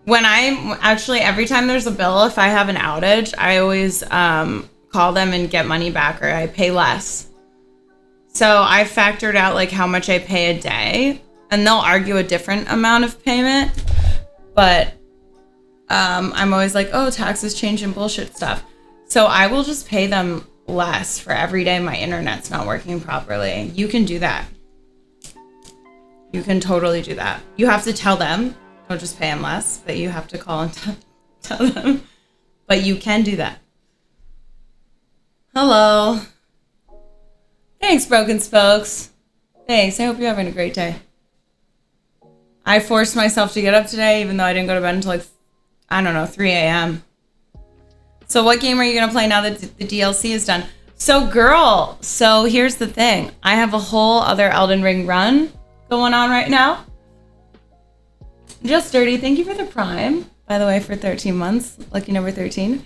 When every time there's a bill, if I have an outage, I always call them and get money back, or I pay less. So I factored out like how much I pay a day, and they'll argue a different amount of payment, but I'm always like, oh, taxes change and bullshit stuff. So I will just pay them less for every day my internet's not working properly. You can do that. You can totally do that. You have to tell them. Don't just pay them less, but you have to call and tell them. But you can do that. Hello. Thanks, Broken Spokes. Thanks. I hope you're having a great day. I forced myself to get up today, even though I didn't go to bed until 3 a.m. So what game are you going to play now that the DLC is done? So, girl, here's the thing. I have a whole other Elden Ring run going on right now. Just Dirty, thank you for the Prime, by the way, for 13 months. Lucky number 13.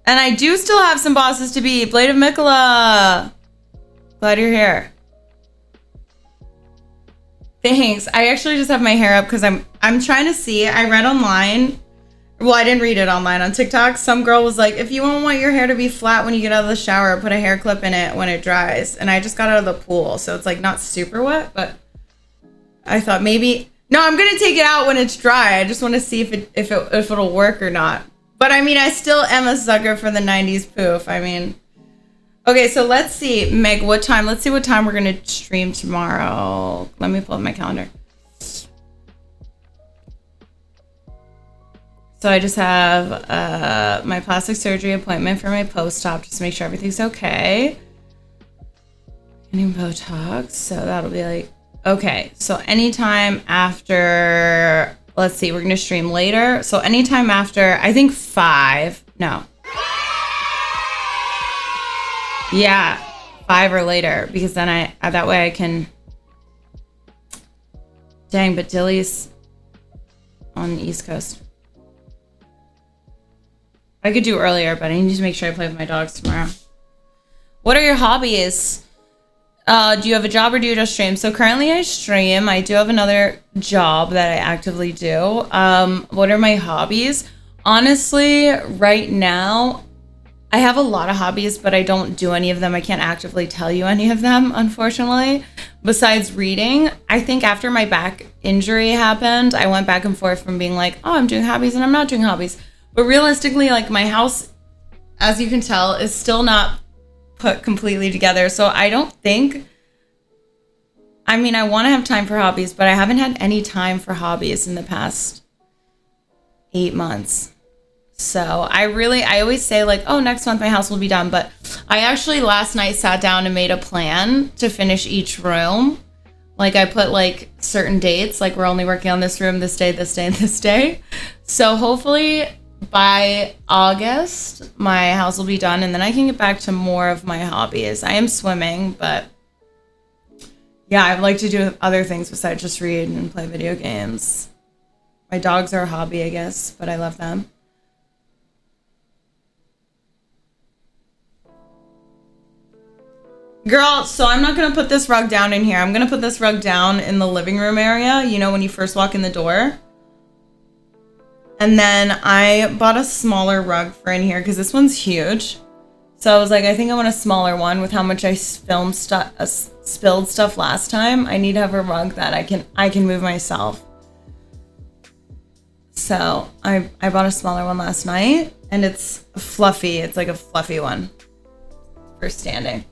And I do still have some bosses to beat. Blade of Mikola. Glad you're here. Thanks. I actually just have my hair up because I'm trying to see. I read online. Well, I didn't read it online. On TikTok, some girl was like, if you don't want your hair to be flat when you get out of the shower, put a hair clip in it when it dries. And I just got out of the pool, so it's like not super wet, but I thought maybe... No, I'm going to take it out when it's dry. I just want to see if it'll work or not. But I mean, I still am a sucker for the 90s poof. I mean... Okay, so let's see, Meg, what time? Let's see what time we're going to stream tomorrow. Let me pull up my calendar. So I just have my plastic surgery appointment for my post-op just to make sure everything's okay. Getting Botox, so that'll be like... Okay, so anytime after... Let's see, we're going to stream later. So anytime after, I think 5. No. Yeah, 5 or later, because then that way I can... Dang, but Dilly's on the East Coast. I could do earlier, but I need to make sure I play with my dogs tomorrow. What are your hobbies? Do you have a job or do you just stream? So currently I stream. I do have another job that I actively do. What are my hobbies? Honestly, right now... I have a lot of hobbies, but I don't do any of them. I can't actively tell you any of them, unfortunately. Besides reading, I think after my back injury happened, I went back and forth from being like, oh, I'm doing hobbies and I'm not doing hobbies. But realistically, like my house, as you can tell, is still not put completely together. So I don't think, I mean, I want to have time for hobbies, but I haven't had any time for hobbies in the past 8 months. So I always say like, oh, next month my house will be done. But I actually last night sat down and made a plan to finish each room. Like I put like certain dates, like we're only working on this room this day, this day, and this day. So hopefully by August, my house will be done and then I can get back to more of my hobbies. I am swimming, but yeah, I'd like to do other things besides just read and play video games. My dogs are a hobby, I guess, but I love them. Girl, so I'm not going to put this rug down in here. I'm going to put this rug down in the living room area, you know, when you first walk in the door. And then I bought a smaller rug for in here because this one's huge. So I was like, I think I want a smaller one with how much I spilled stuff last time. I need to have a rug that I can move myself. So I bought a smaller one last night and it's fluffy. It's like a fluffy one for standing.